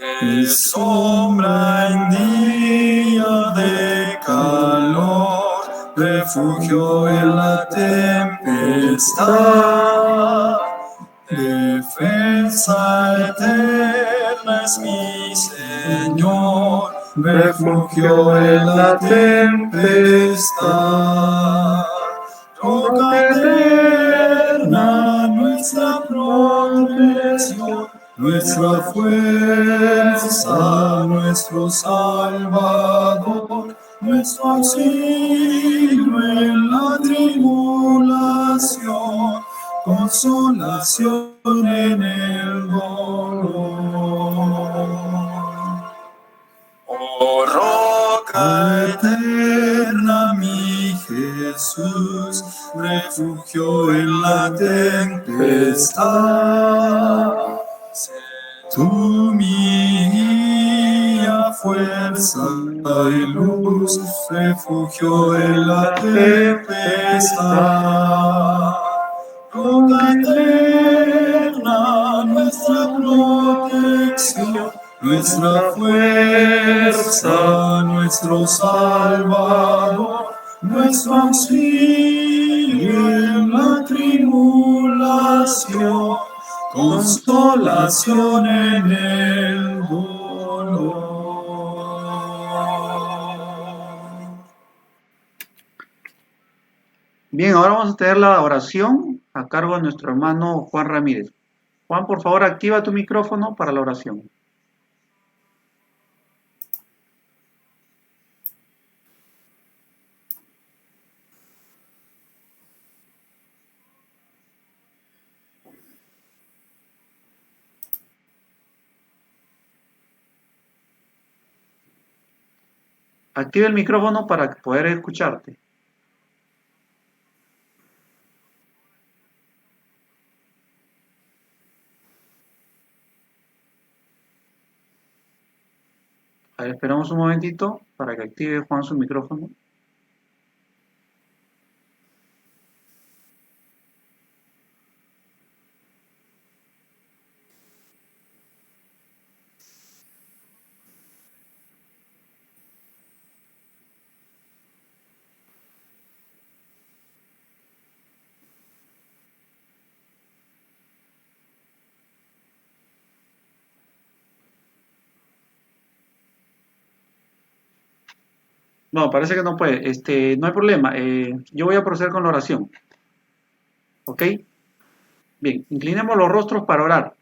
Es sombra en día de calor, refugio en la tempestad. Defensa eterna es mi Señor, refugio en la tempestad. Roca eterna, nuestra protección, nuestra fuerza, nuestro Salvador, nuestro auxilio en la tribulación, consolación en el dolor. Oh roca eterna, mi Jesús, refugio en la tempestad. Sé tú mi guía, fuerza y luz, refugio en la tempestad. Roca eterna, nuestra protección, nuestra fuerza, nuestro Salvador, nuestro auxilio en la tribulación, consolación en el dolor. Bien, ahora vamos a tener la oración a cargo de nuestro hermano Juan Ramírez. Juan, por favor, activa tu micrófono para la oración. Activa el micrófono para poder escucharte. A ver, esperamos un momentito para que active Juan su micrófono. No, parece que no puede. No hay problema. Yo voy a proceder con la oración. ¿Ok? Bien, inclinemos los rostros para orar.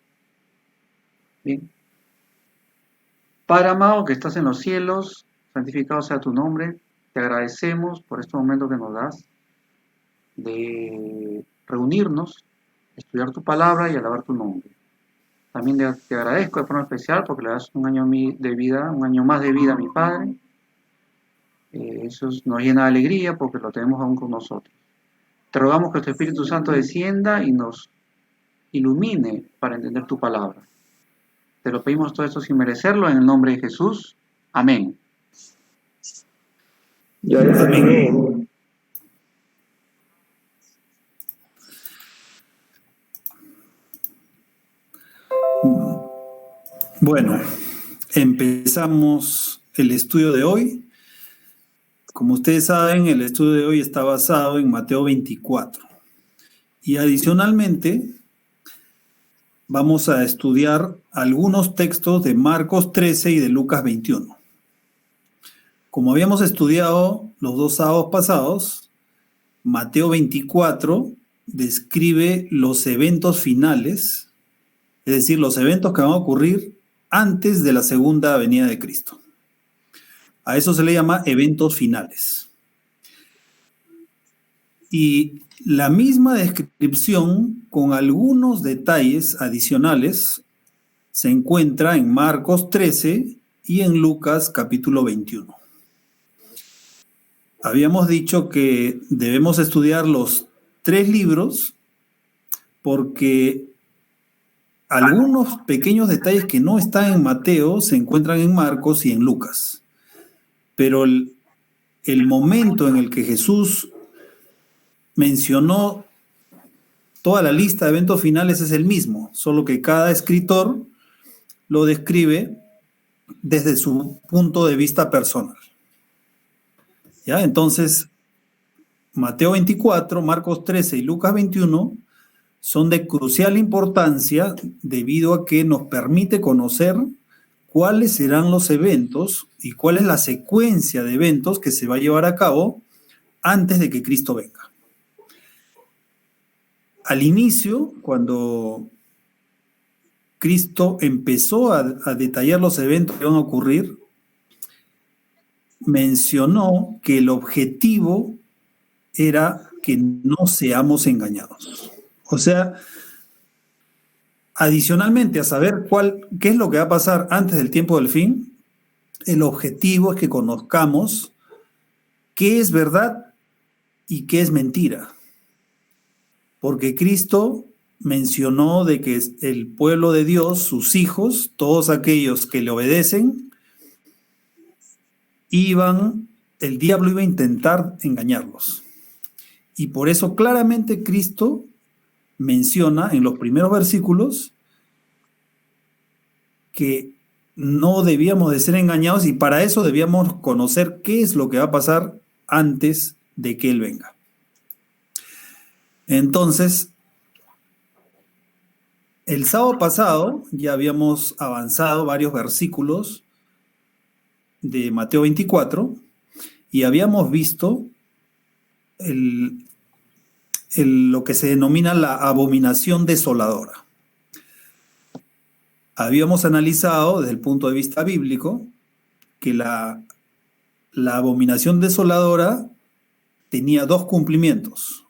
Bien. Padre amado que estás en los cielos, santificado sea tu nombre. Te agradecemos por este momento que nos das de reunirnos, estudiar tu palabra y alabar tu nombre. También te agradezco de forma especial porque le das un año de vida, un año más de vida a mi padre. Eso nos llena de alegría porque lo tenemos aún con nosotros. Te rogamos que tu Espíritu Santo descienda y nos ilumine para entender tu palabra. Te lo pedimos todo esto sin merecerlo en el nombre de Jesús. Amén. Amén. Bueno, empezamos el estudio de hoy. Como ustedes saben, el estudio de hoy está basado en Mateo 24. Y adicionalmente, vamos a estudiar algunos textos de Marcos 13 y de Lucas 21. Como habíamos estudiado los dos sábados pasados, Mateo 24 describe los eventos finales, es decir, los eventos que van a ocurrir antes de la segunda venida de Cristo. A eso se le llama eventos finales. Y la misma descripción, con algunos detalles adicionales, se encuentra en Marcos 13 y en Lucas capítulo 21. Habíamos dicho que debemos estudiar los 3 libros porque algunos pequeños detalles que no están en Mateo se encuentran en Marcos y en Lucas. Pero el momento en el que Jesús mencionó toda la lista de eventos finales es el mismo, solo que cada escritor lo describe desde su punto de vista personal. ¿Ya? Entonces, Mateo 24, Marcos 13 y Lucas 21 son de crucial importancia debido a que nos permite conocer cuáles serán los eventos y cuál es la secuencia de eventos que se va a llevar a cabo antes de que Cristo venga. Al inicio, cuando Cristo empezó a detallar los eventos que van a ocurrir, mencionó que el objetivo era que no seamos engañados. O sea, adicionalmente a saber qué es lo que va a pasar antes del tiempo del fin, el objetivo es que conozcamos qué es verdad y qué es mentira. Porque Cristo mencionó de que el pueblo de Dios, sus hijos, todos aquellos que le obedecen, el diablo iba a intentar engañarlos. Y por eso claramente Cristo menciona en los primeros versículos que no debíamos de ser engañados y para eso debíamos conocer qué es lo que va a pasar antes de que Él venga. Entonces, el sábado pasado ya habíamos avanzado varios versículos de Mateo 24 y habíamos visto lo que se denomina la abominación desoladora. Habíamos analizado desde el punto de vista bíblico que la abominación desoladora tenía dos cumplimientos.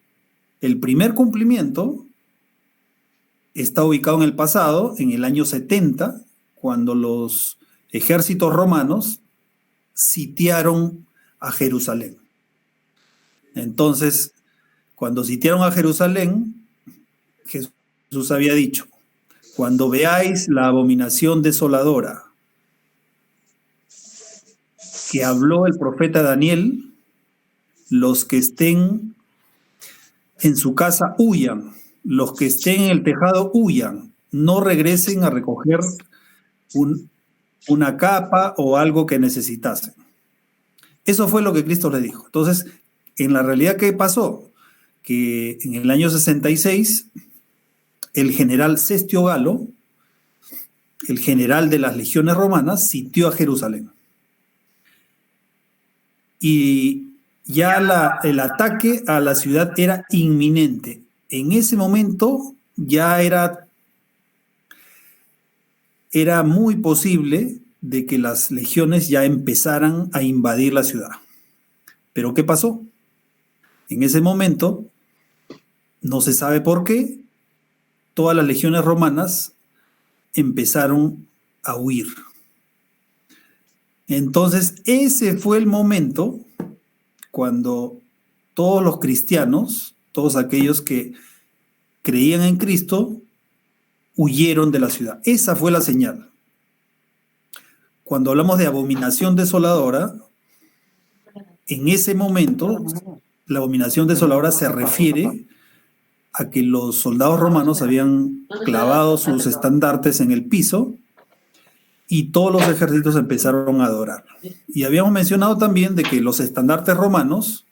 El primer cumplimiento está ubicado en el pasado, en el año 70, cuando los ejércitos romanos sitiaron a Jerusalén. Entonces, cuando sitiaron a Jerusalén, Jesús había dicho: cuando veáis la abominación desoladora que habló el profeta Daniel, los que estén en su casa huyan, los que estén en el tejado huyan, no regresen a recoger una capa o algo que necesitasen. Eso fue lo que Cristo le dijo. Entonces, en la realidad, ¿qué pasó? Que en el año 66, el general Cestio Galo, el general de las legiones romanas, sitió a Jerusalén. Y ya el ataque a la ciudad era inminente. En ese momento ya era muy posible de que las legiones ya empezaran a invadir la ciudad. ¿Pero qué pasó? En ese momento, no se sabe por qué, todas las legiones romanas empezaron a huir. Entonces, ese fue el momento cuando todos los cristianos, todos aquellos que creían en Cristo, huyeron de la ciudad. Esa fue la señal. Cuando hablamos de abominación desoladora, en ese momento, la abominación desoladora se refiere a que los soldados romanos habían clavado sus estandartes en el piso y todos los ejércitos empezaron a adorar. Y habíamos mencionado también de que los estandartes romanos,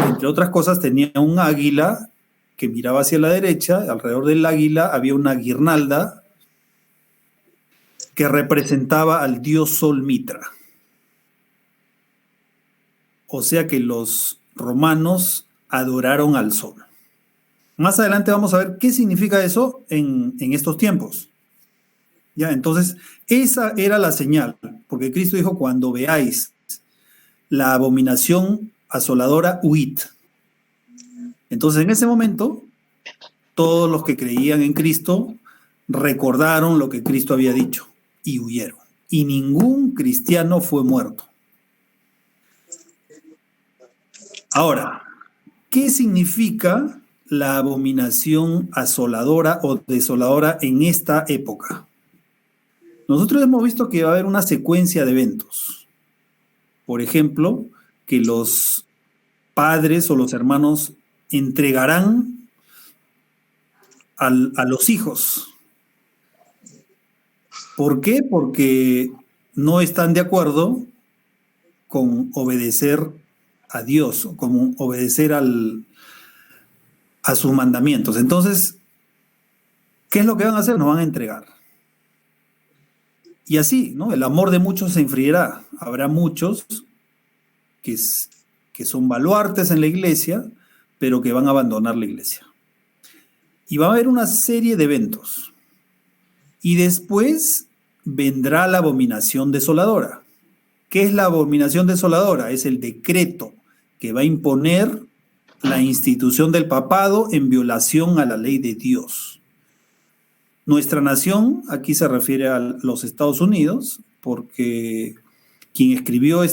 entre otras cosas, tenían un águila que miraba hacia la derecha. Alrededor del águila había una guirnalda que representaba al dios Sol Mitra. O sea que los romanos adoraron al sol. Más adelante vamos a ver qué significa eso en estos tiempos. Ya, entonces, esa era la señal, porque Cristo dijo: cuando veáis la abominación asoladora, huid. Entonces, en ese momento, todos los que creían en Cristo recordaron lo que Cristo había dicho y huyeron. Y ningún cristiano fue muerto. Ahora, ¿qué significa la abominación asoladora o desoladora en esta época? Nosotros hemos visto que va a haber una secuencia de eventos. Por ejemplo, que los padres o los hermanos entregarán a los hijos. ¿Por qué? Porque no están de acuerdo con obedecer a Dios, con obedecer a sus mandamientos. Entonces, ¿qué es lo que van a hacer? Nos van a entregar. Y así, ¿no? El amor de muchos se enfriará. Habrá muchos que son baluartes en la iglesia, pero que van a abandonar la iglesia. Y va a haber una serie de eventos. Y después vendrá la abominación desoladora. ¿Qué es la abominación desoladora? Es el decreto que va a imponer la institución del papado en violación a la ley de Dios. Nuestra nación, aquí se refiere a los Estados Unidos, porque quien escribió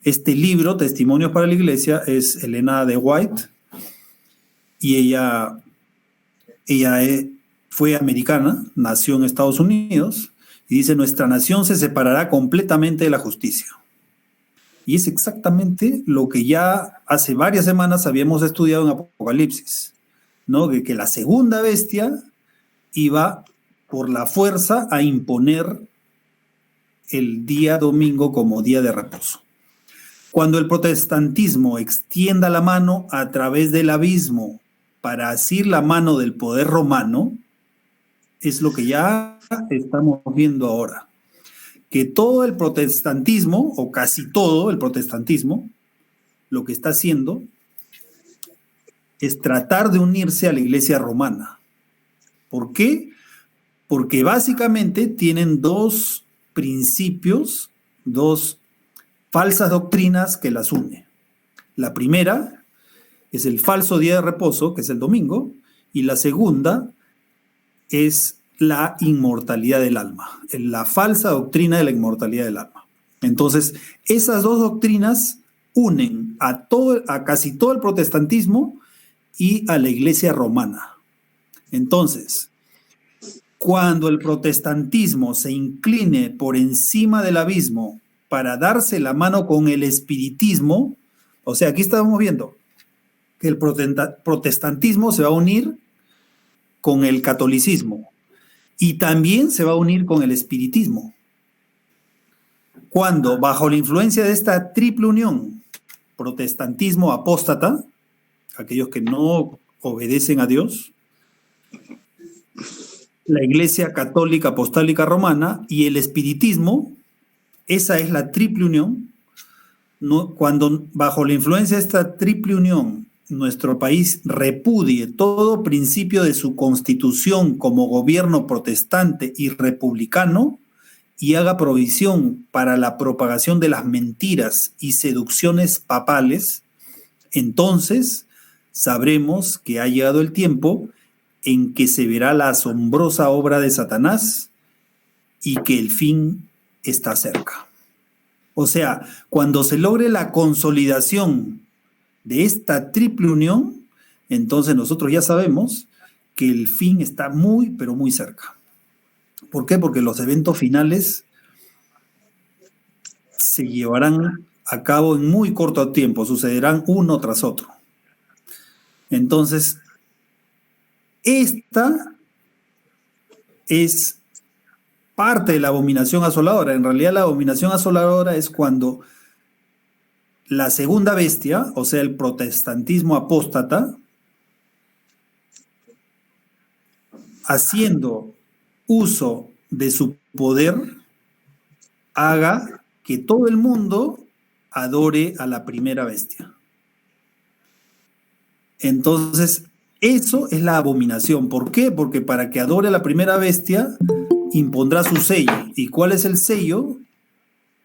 este libro, Testimonios para la Iglesia, es Elena de White, y ella fue americana, nació en Estados Unidos, y dice: nuestra nación se separará completamente de la justicia. Y es exactamente lo que ya hace varias semanas habíamos estudiado en Apocalipsis, ¿no? Que la segunda bestia iba por la fuerza a imponer el día domingo como día de reposo. Cuando el protestantismo extienda la mano a través del abismo para asir la mano del poder romano, es lo que ya estamos viendo ahora. Que todo el protestantismo, o casi todo el protestantismo, lo que está haciendo es tratar de unirse a la iglesia romana. ¿Por qué? Porque básicamente tienen dos principios, dos falsas doctrinas que las une. La primera es el falso día de reposo, que es el domingo, y la segunda es la inmortalidad del alma, la falsa doctrina de la inmortalidad del alma. Entonces, esas dos doctrinas unen a casi todo el protestantismo y a la iglesia romana. Entonces, cuando el protestantismo se incline por encima del abismo para darse la mano con el espiritismo, o sea, aquí estamos viendo que el protestantismo se va a unir con el catolicismo y también se va a unir con el espiritismo. Cuando, bajo la influencia de esta triple unión, protestantismo apóstata, aquellos que no obedecen a Dios, la Iglesia Católica Apostólica Romana y el espiritismo, esa es la triple unión. Cuando bajo la influencia de esta triple unión nuestro país repudie todo principio de su constitución como gobierno protestante y republicano y haga provisión para la propagación de las mentiras y seducciones papales, entonces sabremos que ha llegado el tiempo en que se verá la asombrosa obra de Satanás y que el fin está cerca. O sea, cuando se logre la consolidación de esta triple unión, entonces nosotros ya sabemos que el fin está muy, pero muy cerca. ¿Por qué? Porque los eventos finales se llevarán a cabo en muy corto tiempo, sucederán uno tras otro. Entonces, esta es parte de la abominación asoladora. En realidad, la abominación asoladora es cuando la segunda bestia, o sea, el protestantismo apóstata, haciendo uso de su poder, haga que todo el mundo adore a la primera bestia. Entonces, eso es la abominación. ¿Por qué? Porque para que adore a la primera bestia, impondrá su sello. ¿Y cuál es el sello?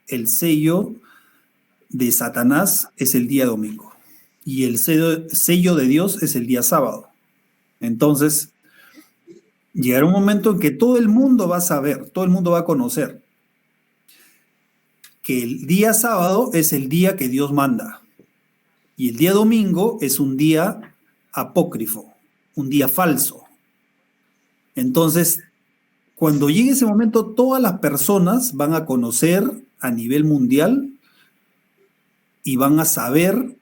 El sello de Satanás es el día domingo. Y el sello de Dios es el día sábado. Entonces, llegará un momento en que todo el mundo va a saber, todo el mundo va a conocer que el día sábado es el día que Dios manda. Y el día domingo es un día apócrifo, un día falso. Entonces, cuando llegue ese momento, todas las personas van a conocer a nivel mundial y van a saber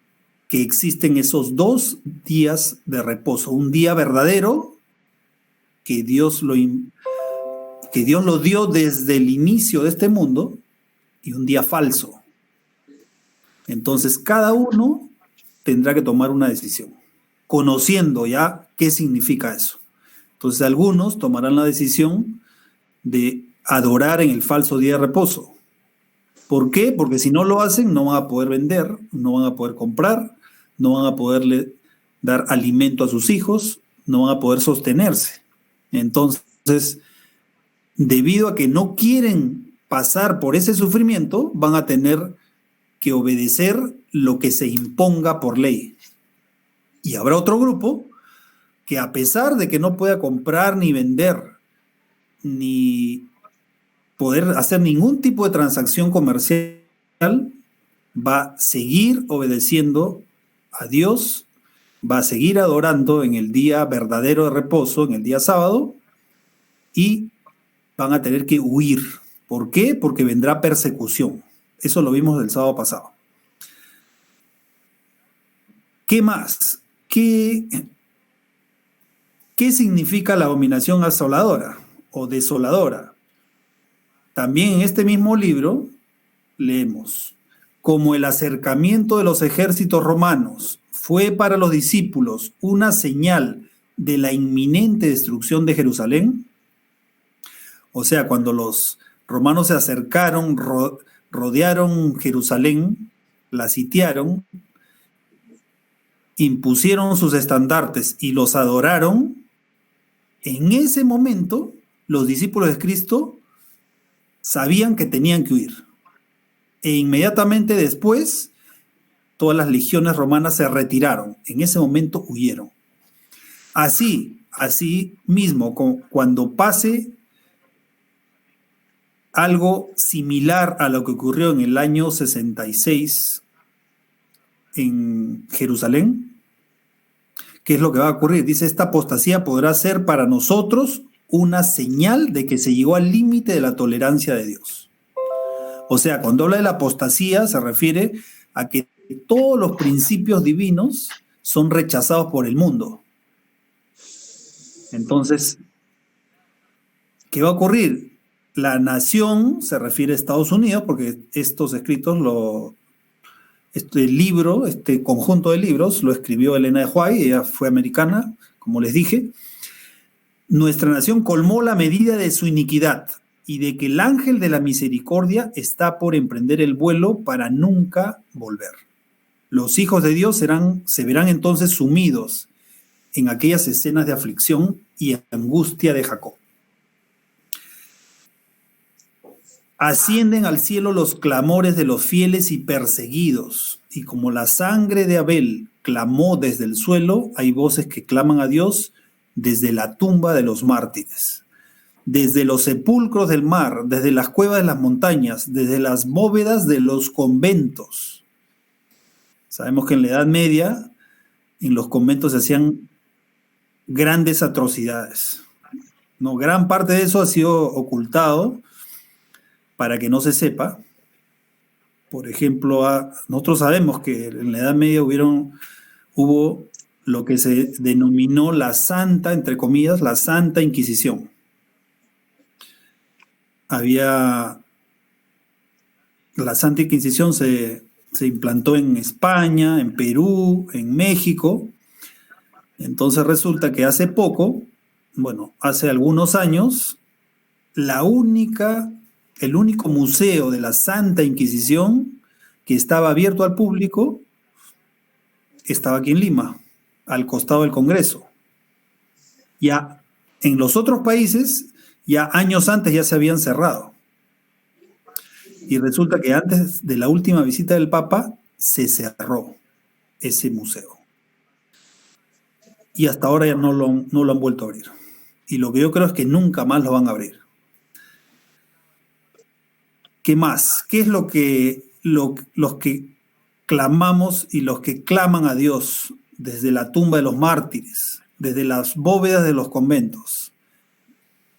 que existen esos dos días de reposo. Un día verdadero que Dios lo dio desde el inicio de este mundo, y un día falso. Entonces, cada uno tendrá que tomar una decisión, conociendo ya qué significa eso. Entonces, algunos tomarán la decisión de adorar en el falso día de reposo. ¿Por qué? Porque si no lo hacen, no van a poder vender, no van a poder comprar, no van a poderle dar alimento a sus hijos, no van a poder sostenerse. Entonces, debido a que no quieren pasar por ese sufrimiento, van a tener que obedecer lo que se imponga por ley. Y habrá otro grupo que, a pesar de que no pueda comprar ni vender, ni poder hacer ningún tipo de transacción comercial, va a seguir obedeciendo a Dios, va a seguir adorando en el día verdadero de reposo, en el día sábado, y van a tener que huir. ¿Por qué? Porque vendrá persecución. Eso lo vimos el sábado pasado. ¿Qué más? ¿Qué significa la abominación asoladora o desoladora? También en este mismo libro leemos: como el acercamiento de los ejércitos romanos fue para los discípulos una señal de la inminente destrucción de Jerusalén, o sea, cuando los romanos se acercaron, rodearon Jerusalén, la sitiaron, impusieron sus estandartes y los adoraron, en ese momento los discípulos de Cristo sabían que tenían que huir. E inmediatamente después, todas las legiones romanas se retiraron. En ese momento huyeron. Así mismo, cuando pase algo similar a lo que ocurrió en el año 66 en Jerusalén, ¿qué es lo que va a ocurrir? Dice: esta apostasía podrá ser para nosotros una señal de que se llegó al límite de la tolerancia de Dios. O sea, cuando habla de la apostasía se refiere a que todos los principios divinos son rechazados por el mundo. Entonces, ¿qué va a ocurrir? La nación se refiere a Estados Unidos, porque estos escritos, este conjunto de libros lo escribió Elena de White, ella fue americana, como les dije. Nuestra nación colmó la medida de su iniquidad, y de que el ángel de la misericordia está por emprender el vuelo para nunca volver. Los hijos de Dios se verán entonces sumidos en aquellas escenas de aflicción y angustia de Jacob. Ascienden al cielo los clamores de los fieles y perseguidos, y como la sangre de Abel clamó desde el suelo, hay voces que claman a Dios desde la tumba de los mártires. Desde los sepulcros del mar, desde las cuevas de las montañas, desde las bóvedas de los conventos. Sabemos que en la Edad Media, en los conventos se hacían grandes atrocidades. No, gran parte de eso ha sido ocultado para que no se sepa. Por ejemplo, nosotros sabemos que en la Edad Media hubo lo que se denominó la Santa, entre comillas, la Santa Inquisición. La Santa Inquisición se implantó en España, en Perú, en México. Entonces resulta que hace algunos años, el único museo de la Santa Inquisición que estaba abierto al público estaba aquí en Lima, al costado del Congreso. Ya en los otros países, ya años antes ya se habían cerrado. Y resulta que antes de la última visita del Papa se cerró ese museo. Y hasta ahora ya no lo han vuelto a abrir. Y lo que yo creo es que nunca más lo van a abrir. ¿Qué más? ¿Qué es lo que los que clamamos y los que claman a Dios desde la tumba de los mártires, desde las bóvedas de los conventos?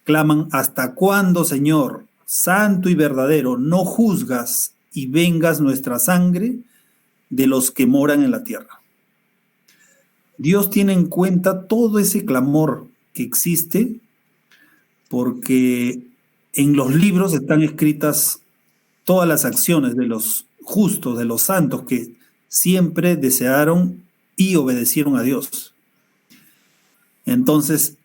Claman: ¿hasta cuándo, Señor, santo y verdadero, no juzgas y vengas nuestra sangre de los que moran en la tierra? Dios tiene en cuenta todo ese clamor que existe, porque en los libros están escritas todas las acciones de los justos, de los santos que siempre desearon y obedecieron a Dios. Entonces,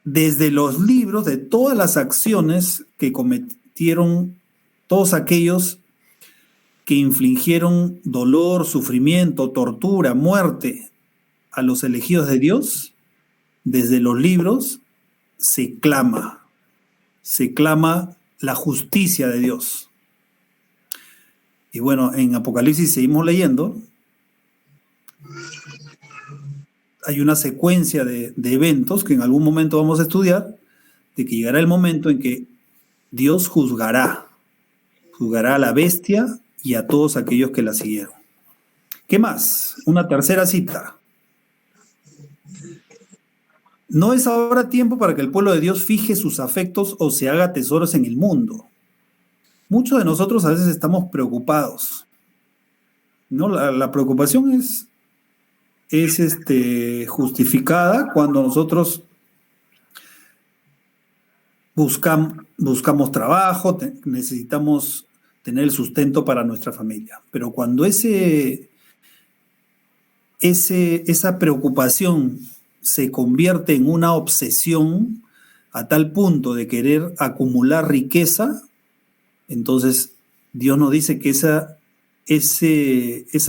desde los libros de todas las acciones que cometieron todos aquellos que infligieron dolor, sufrimiento, tortura, muerte a los elegidos de Dios, desde los libros se clama la justicia de Dios. Y bueno, en Apocalipsis seguimos leyendo. Hay una secuencia de eventos que en algún momento vamos a estudiar, de que llegará el momento en que Dios juzgará a la bestia y a todos aquellos que la siguieron. ¿Qué más? Una tercera cita. No es ahora tiempo para que el pueblo de Dios fije sus afectos o se haga tesoros en el mundo. Muchos de nosotros a veces estamos preocupados, ¿no? La preocupación es justificada cuando nosotros buscamos trabajo, necesitamos tener el sustento para nuestra familia. Pero cuando esa preocupación se convierte en una obsesión a tal punto de querer acumular riqueza, entonces Dios nos dice que esa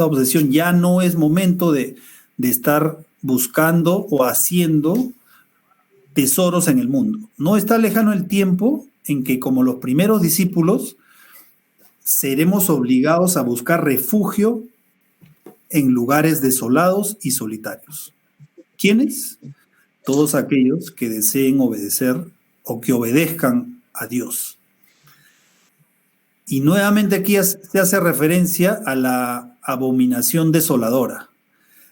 obsesión ya no es momento de estar buscando o haciendo tesoros en el mundo. No está lejano el tiempo en que, como los primeros discípulos, seremos obligados a buscar refugio en lugares desolados y solitarios. ¿Quiénes? Todos aquellos que deseen obedecer o que obedezcan a Dios. Y nuevamente aquí se hace referencia a la abominación desoladora.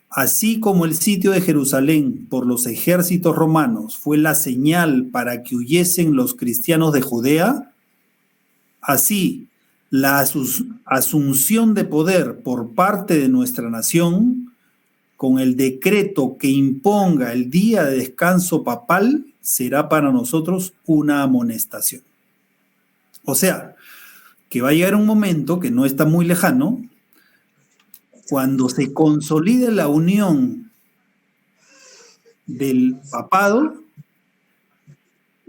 Así como el sitio de Jerusalén por los ejércitos romanos fue la señal para que huyesen los cristianos de Judea, así la asunción de poder por parte de nuestra nación, con el decreto que imponga el día de descanso papal, será para nosotros una amonestación. O sea, que va a llegar un momento que no está muy lejano, cuando se consolide la unión del papado,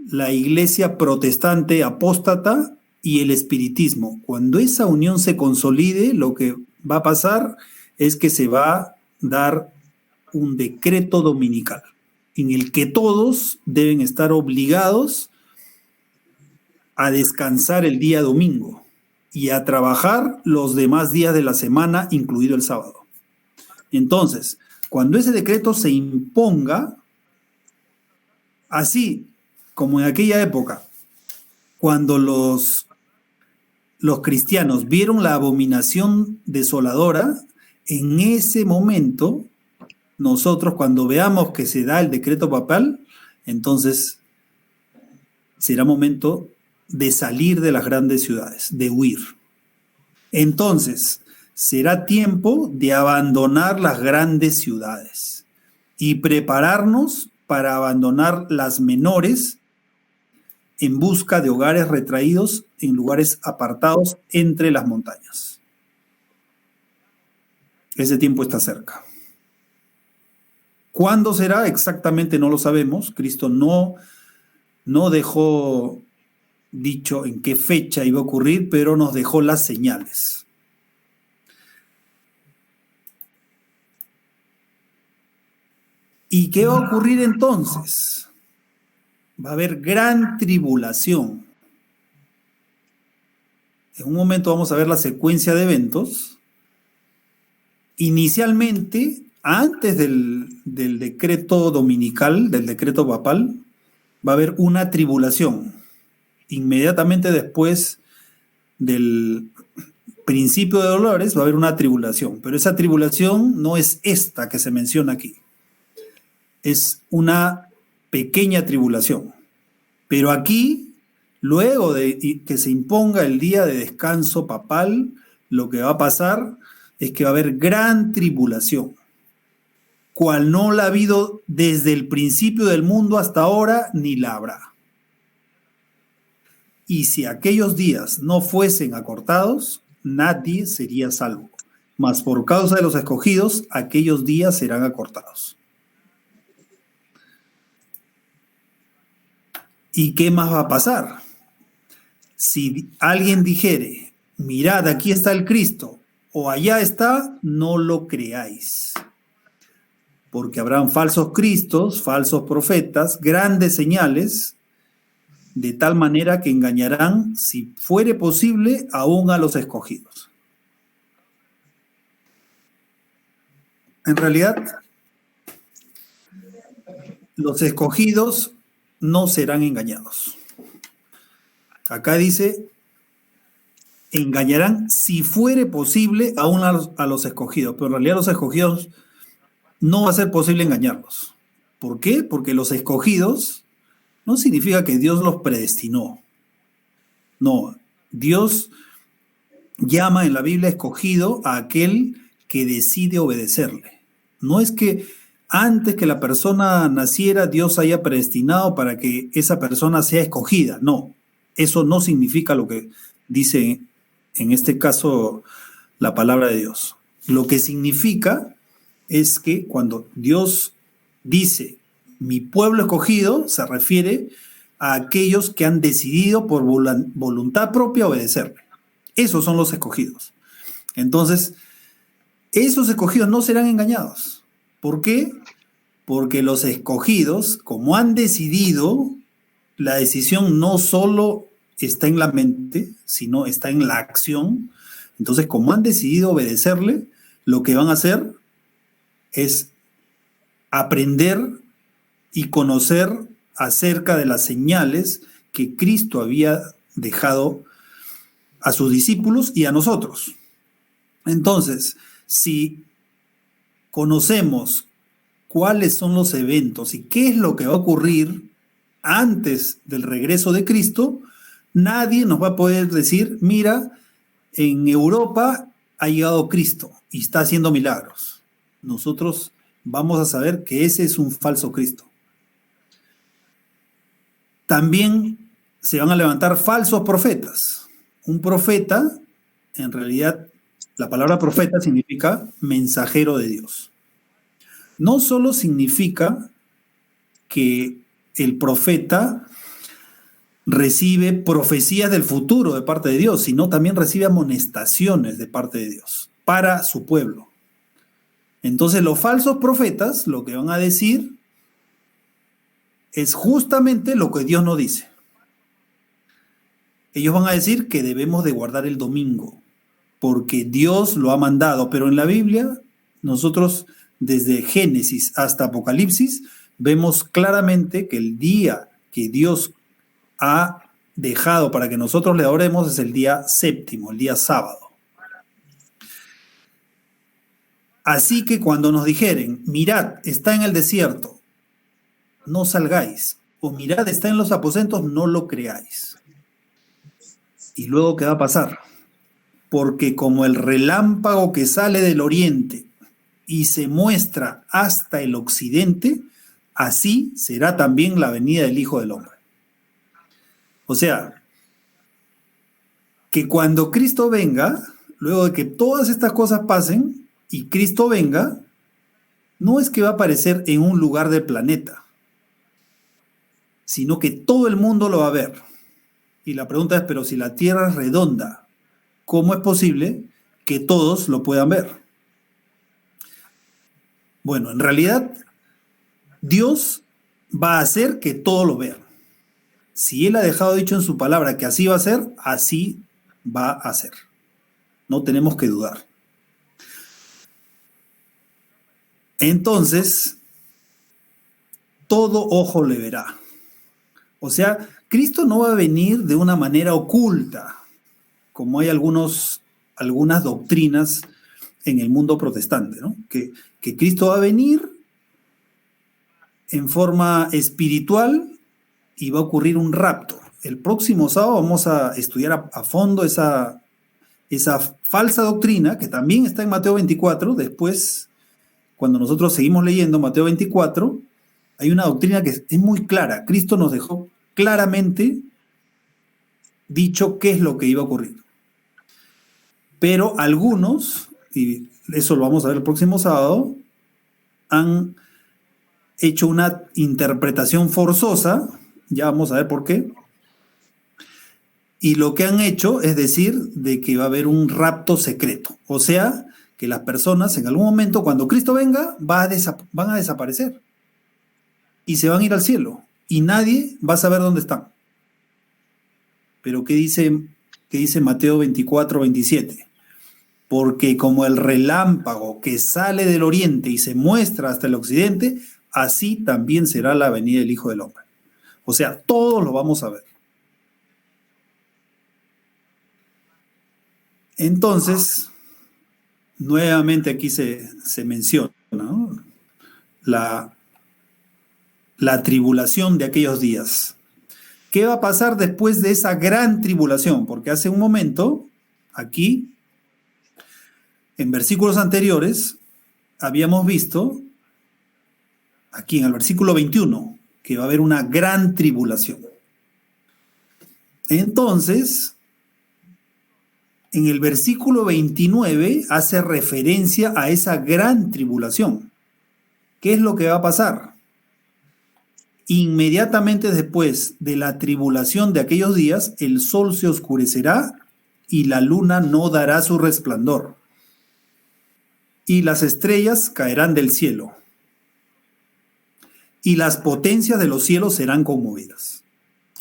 la iglesia protestante apóstata y el espiritismo. Cuando esa unión se consolide, lo que va a pasar es que se va a dar un decreto dominical en el que todos deben estar obligados a descansar el día domingo y a trabajar los demás días de la semana, incluido el sábado. Entonces, cuando ese decreto se imponga, así como en aquella época, cuando los cristianos vieron la abominación desoladora, en ese momento, nosotros cuando veamos que se da el decreto papal, entonces será momento de salir de las grandes ciudades, de huir. Entonces, será tiempo de abandonar las grandes ciudades y prepararnos para abandonar las menores en busca de hogares retraídos en lugares apartados entre las montañas. Ese tiempo está cerca. ¿Cuándo será? Exactamente no lo sabemos. Cristo no dejó dicho en qué fecha iba a ocurrir, pero nos dejó las señales. ¿Y qué va a ocurrir entonces? Va a haber gran tribulación. En un momento vamos a ver la secuencia de eventos. Inicialmente, antes del decreto dominical, del decreto papal, va a haber una tribulación. Inmediatamente después del principio de dolores va a haber una tribulación, pero esa tribulación no es esta que se menciona aquí. Es una pequeña tribulación. Pero aquí, luego de que se imponga el día de descanso papal, lo que va a pasar es que va a haber gran tribulación, cual no la ha habido desde el principio del mundo hasta ahora, ni la habrá. y si aquellos días no fuesen acortados, nadie sería salvo. Mas por causa de los escogidos, aquellos días serán acortados. ¿Y qué más va a pasar? Si alguien dijere, mirad, aquí está el Cristo, o allá está, no lo creáis. Porque habrán falsos cristos, falsos profetas, grandes señales, de tal manera que engañarán, si fuere posible, aún a los escogidos. En realidad, los escogidos no serán engañados. Acá dice, engañarán si fuere posible aún a los escogidos, pero en realidad los escogidos no va a ser posible engañarlos. ¿Por qué? Porque los escogidos no significa que Dios los predestinó. No, Dios llama en la Biblia escogido a aquel que decide obedecerle. No es que antes que la persona naciera Dios haya predestinado para que esa persona sea escogida. No, eso no significa lo que dice en este caso la palabra de Dios. Lo que significa es que cuando Dios dice mi pueblo escogido, se refiere a aquellos que han decidido por voluntad propia obedecerle. Esos son los escogidos. Entonces, esos escogidos no serán engañados. ¿Por qué? Porque los escogidos, como han decidido, la decisión no solo está en la mente, sino está en la acción. Entonces, como han decidido obedecerle, lo que van a hacer es aprender y conocer acerca de las señales que Cristo había dejado a sus discípulos y a nosotros. Entonces, si conocemos cuáles son los eventos y qué es lo que va a ocurrir antes del regreso de Cristo, nadie nos va a poder decir, mira, en Europa ha llegado Cristo y está haciendo milagros. Nosotros vamos a saber que ese es un falso Cristo. También se van a levantar falsos profetas. Un profeta, en realidad, la palabra profeta significa mensajero de Dios. No solo significa que el profeta recibe profecías del futuro de parte de Dios, sino también recibe amonestaciones de parte de Dios para su pueblo. Entonces los falsos profetas lo que van a decir es justamente lo que Dios no dice. Ellos van a decir que debemos de guardar el domingo, porque Dios lo ha mandado, pero en la Biblia nosotros desde Génesis hasta Apocalipsis vemos claramente que el día que Dios ha dejado para que nosotros le adoremos es el día séptimo, el día sábado. Así que cuando nos dijeren, mirad, está en el desierto, no salgáis, o mirad, está en los aposentos, no lo creáis. Y luego, ¿qué va a pasar? Porque como el relámpago que sale del oriente y se muestra hasta el occidente, así será también la venida del Hijo del Hombre. O sea, que cuando Cristo venga, luego de que todas estas cosas pasen y Cristo venga, no es que va a aparecer en un lugar del planeta, sino que todo el mundo lo va a ver. Y la pregunta es, pero si la Tierra es redonda, ¿cómo es posible que todos lo puedan ver? Bueno, en realidad, Dios va a hacer que todos lo vean. Si Él ha dejado dicho en su palabra que así va a ser, así va a ser. No tenemos que dudar. Entonces, todo ojo le verá. O sea, Cristo no va a venir de una manera oculta, como hay algunas doctrinas en el mundo protestante, ¿no? Que Cristo va a venir en forma espiritual y va a ocurrir un rapto. El próximo sábado vamos a estudiar a fondo esa falsa doctrina que también está en Mateo 24. Después, cuando nosotros seguimos leyendo Mateo 24, hay una doctrina que es muy clara. Cristo nos dejó claramente dicho qué es lo que iba a ocurrir. Pero algunos, y eso lo vamos a ver el próximo sábado, han hecho una interpretación forzosa, ya vamos a ver por qué, y lo que han hecho es decir de que va a haber un rapto secreto, o sea, que las personas en algún momento, cuando Cristo venga, van a desaparecer y se van a ir al cielo y nadie va a saber dónde están. Pero ¿qué dice Mateo 24, 27? Porque como el relámpago que sale del oriente y se muestra hasta el occidente, así también será la venida del Hijo del Hombre. O sea, todos lo vamos a ver. Entonces, nuevamente aquí se menciona, ¿no? la tribulación de aquellos días. ¿Qué va a pasar después de esa gran tribulación? Porque hace un momento, aquí, en versículos anteriores, habíamos visto, aquí en el versículo 21, que va a haber una gran tribulación. Entonces, en el versículo 29 hace referencia a esa gran tribulación. ¿Qué es lo que va a pasar? Inmediatamente después de la tribulación de aquellos días, el sol se oscurecerá y la luna no dará su resplandor. Y las estrellas caerán del cielo. Y las potencias de los cielos serán conmovidas.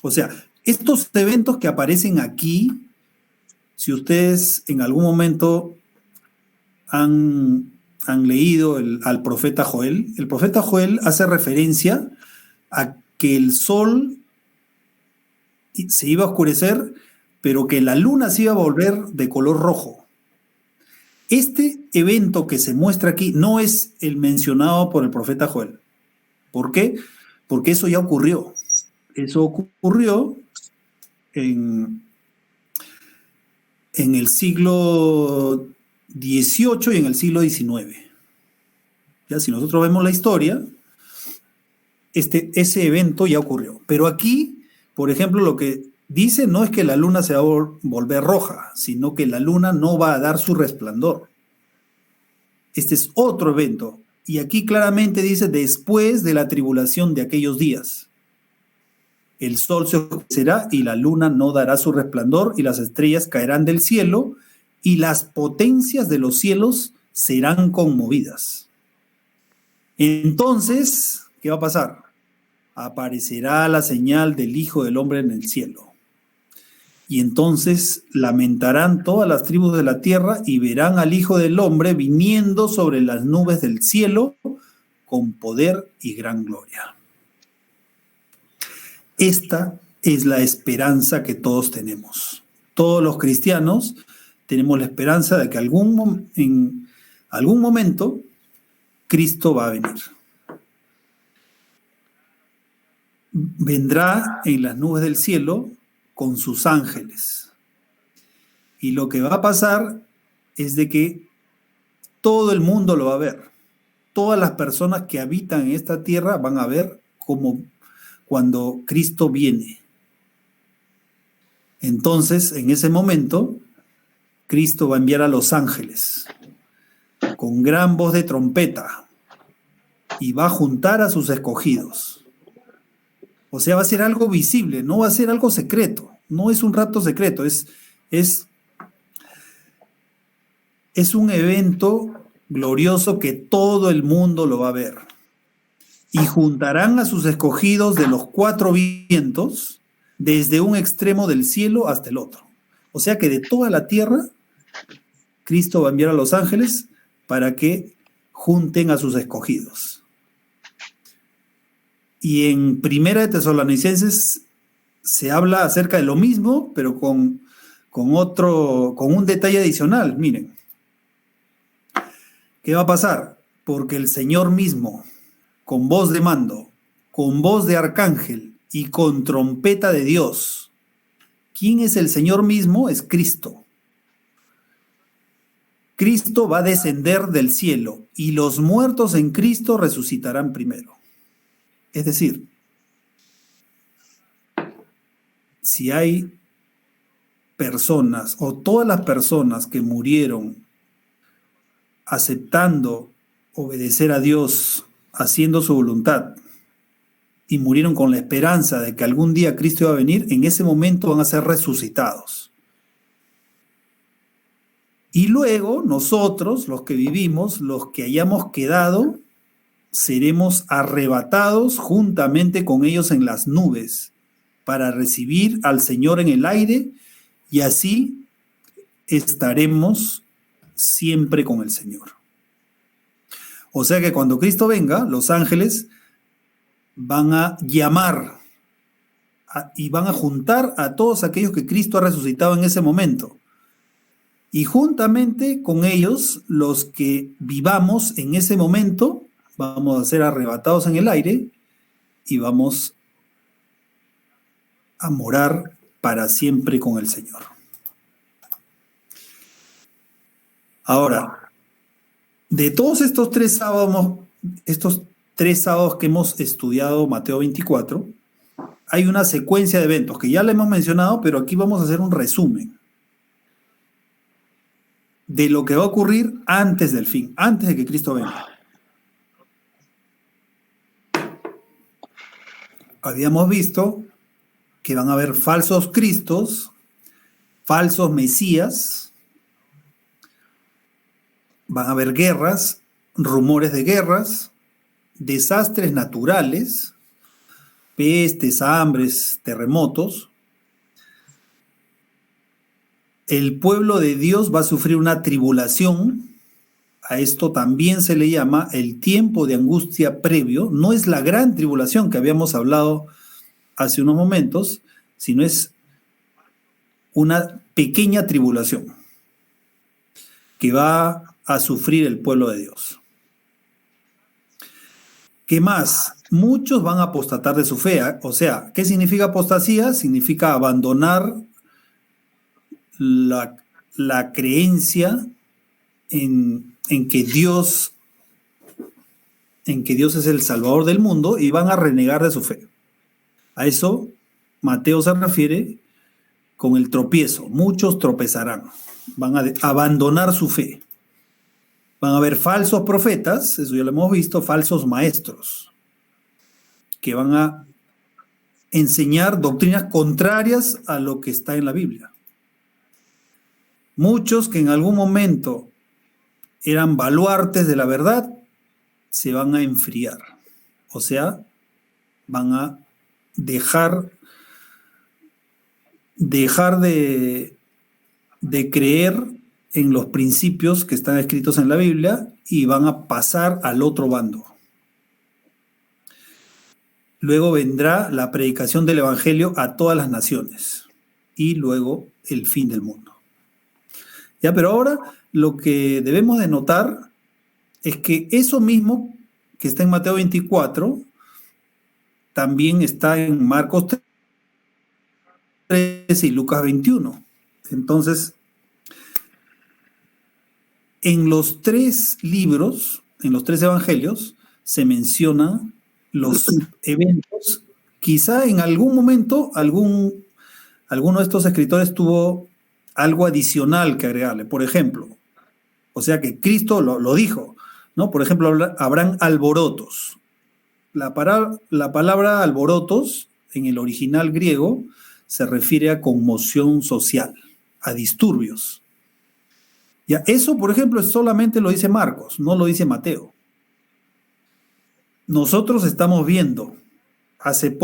O sea, estos eventos que aparecen aquí, si ustedes en algún momento han leído al profeta Joel, el profeta Joel hace referencia a que el sol se iba a oscurecer, pero que la luna se iba a volver de color rojo. Este evento que se muestra aquí no es el mencionado por el profeta Joel. ¿Por qué? Porque eso ya ocurrió. Eso ocurrió en el siglo XVIII y en el siglo XIX. Ya, si nosotros vemos la historia, ese evento ya ocurrió. Pero aquí, por ejemplo, lo que dice no es que la luna se va a volver roja, sino que la luna no va a dar su resplandor. Este es otro evento. Y aquí claramente dice, después de la tribulación de aquellos días, el sol se oscurecerá y la luna no dará su resplandor y las estrellas caerán del cielo y las potencias de los cielos serán conmovidas. Entonces, ¿qué va a pasar? Aparecerá la señal del Hijo del Hombre en el cielo. Y entonces lamentarán todas las tribus de la tierra y verán al Hijo del Hombre viniendo sobre las nubes del cielo con poder y gran gloria. Esta es la esperanza que todos tenemos. Todos los cristianos tenemos la esperanza de que en algún momento Cristo va a venir. Vendrá en las nubes del cielo con sus ángeles. Y lo que va a pasar es de que todo el mundo lo va a ver. Todas las personas que habitan en esta tierra van a ver como cuando Cristo viene. Entonces, en ese momento, Cristo va a enviar a los ángeles con gran voz de trompeta y va a juntar a sus escogidos. O sea, va a ser algo visible, no va a ser algo secreto. No es un rapto secreto, es un evento glorioso que todo el mundo lo va a ver. Y juntarán a sus escogidos de los cuatro vientos, desde un extremo del cielo hasta el otro. O sea que de toda la tierra, Cristo va a enviar a los ángeles para que junten a sus escogidos. Y en Primera de Tesalonicenses se habla acerca de lo mismo, pero con un detalle adicional. Miren, ¿qué va a pasar? Porque el Señor mismo, con voz de mando, con voz de arcángel y con trompeta de Dios. ¿Quién es el Señor mismo? Es Cristo. Cristo va a descender del cielo y los muertos en Cristo resucitarán primero. Es decir, si hay personas o todas las personas que murieron aceptando obedecer a Dios, haciendo su voluntad, y murieron con la esperanza de que algún día Cristo iba a venir, en ese momento van a ser resucitados. Y luego nosotros, los que vivimos, los que hayamos quedado, seremos arrebatados juntamente con ellos en las nubes para recibir al Señor en el aire, y así estaremos siempre con el Señor. O sea que cuando Cristo venga, los ángeles van a llamar y van a juntar a todos aquellos que Cristo ha resucitado en ese momento. Y juntamente con ellos, los que vivamos en ese momento, vamos a ser arrebatados en el aire y vamos a morar para siempre con el Señor. Ahora, de todos estos tres sábados que hemos estudiado Mateo 24, hay una secuencia de eventos que ya le hemos mencionado, pero aquí vamos a hacer un resumen de lo que va a ocurrir antes del fin, antes de que Cristo venga. Habíamos visto que van a haber falsos cristos, falsos mesías, van a haber guerras, rumores de guerras, desastres naturales, pestes, hambres, terremotos. El pueblo de Dios va a sufrir una tribulación. A esto también se le llama el tiempo de angustia previo. No es la gran tribulación que habíamos hablado hace unos momentos, sino es una pequeña tribulación que va a sufrir el pueblo de Dios. ¿Qué más? Muchos van a apostatar de su fe. O sea, ¿qué significa apostasía? Significa abandonar la creencia en que Dios es el Salvador del mundo, y van a renegar de su fe. A eso Mateo se refiere con el tropiezo. Muchos tropezarán, van a abandonar su fe. Van a haber falsos profetas, eso ya lo hemos visto, falsos maestros, que van a enseñar doctrinas contrarias a lo que está en la Biblia. Muchos que en algún momento eran baluartes de la verdad, se van a enfriar. O sea, van a dejar de creer en los principios que están escritos en la Biblia y van a pasar al otro bando. Luego vendrá la predicación del Evangelio a todas las naciones y luego el fin del mundo. Ya, pero ahora lo que debemos de notar es que eso mismo que está en Mateo 24 también está en Marcos 13 y Lucas 21. Entonces, en los tres libros, en los tres evangelios, se mencionan los eventos. Quizá en algún momento alguno de estos escritores tuvo algo adicional que agregarle. Por ejemplo, o sea que Cristo lo dijo, ¿no? Por ejemplo, habrán alborotos. La palabra alborotos en el original griego se refiere a conmoción social, a disturbios. Ya, eso, por ejemplo, solamente lo dice Marcos, no lo dice Mateo. Nosotros estamos viendo hace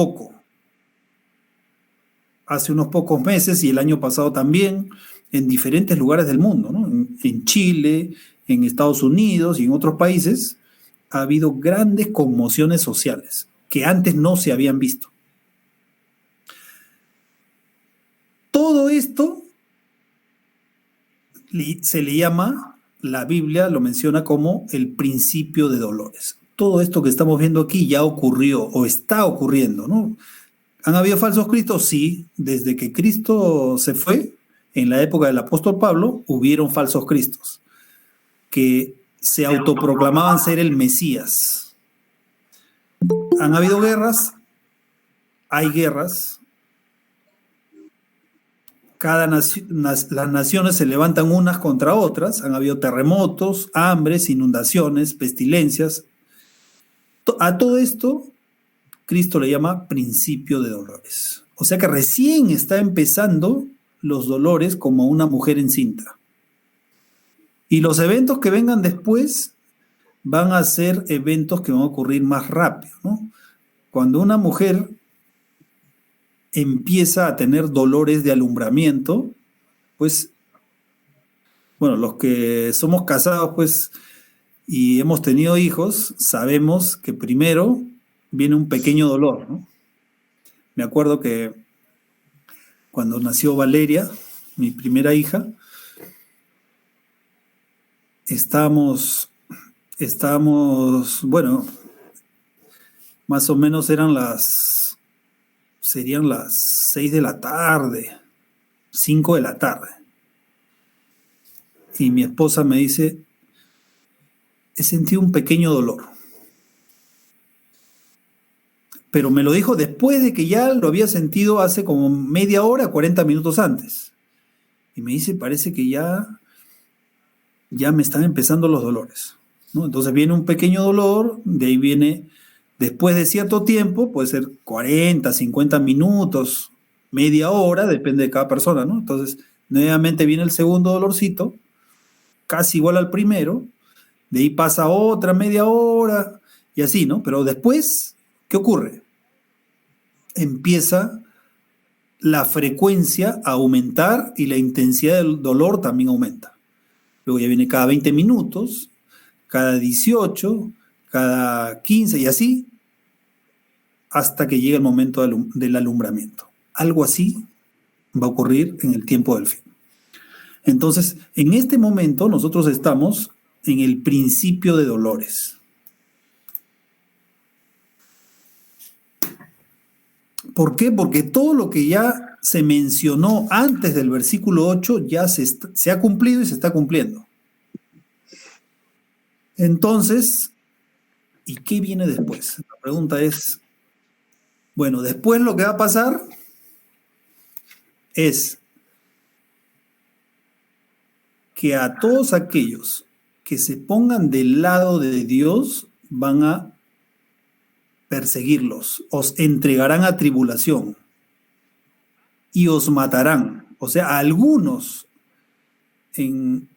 unos pocos meses y el año pasado también, en diferentes lugares del mundo, ¿no? En Chile, en Estados Unidos y en otros países, ha habido grandes conmociones sociales que antes no se habían visto. Todo esto se le llama, la Biblia lo menciona como el principio de dolores. Todo esto que estamos viendo aquí ya ocurrió o está ocurriendo, ¿no? ¿Han habido falsos cristos? Sí, desde que Cristo se fue, en la época del apóstol Pablo, hubieron falsos cristos que se autoproclamaban ser el Mesías. ¿Han habido guerras? Hay guerras. Las naciones se levantan unas contra otras, han habido terremotos, hambres, inundaciones, pestilencias. A todo esto, Cristo le llama principio de dolores. O sea que recién está empezando los dolores como una mujer encinta. Y los eventos que vengan después van a ser eventos que van a ocurrir más rápido, ¿no? Cuando una mujer empieza a tener dolores de alumbramiento, pues, bueno, los que somos casados, pues, y hemos tenido hijos, sabemos que primero viene un pequeño dolor, ¿no? Me acuerdo que cuando nació Valeria, mi primera hija, estábamos, bueno, más o menos serían las 6 de la tarde, 5 de la tarde. Y mi esposa me dice, he sentido un pequeño dolor. Pero me lo dijo después de que ya lo había sentido hace como media hora, 40 minutos antes. Y me dice, parece que ya me están empezando los dolores, ¿no? Entonces viene un pequeño dolor, de ahí viene, después de cierto tiempo, puede ser 40, 50 minutos, media hora, depende de cada persona, ¿no? Entonces, nuevamente viene el segundo dolorcito, casi igual al primero, de ahí pasa otra media hora, y así, ¿no? Pero después, ¿qué ocurre? Empieza la frecuencia a aumentar y la intensidad del dolor también aumenta. Luego ya viene cada 20 minutos, cada 18, cada 15 y así hasta que llega el momento del alumbramiento. Algo así va a ocurrir en el tiempo del fin. Entonces, en este momento nosotros estamos en el principio de dolores. ¿Por qué? Porque todo lo que ya se mencionó antes del versículo 8 ya se ha cumplido y se está cumpliendo. Entonces, ¿y qué viene después? La pregunta es, bueno, después lo que va a pasar es que a todos aquellos que se pongan del lado de Dios van a perseguirlos, os entregarán a tribulación y os matarán. O sea, a algunos en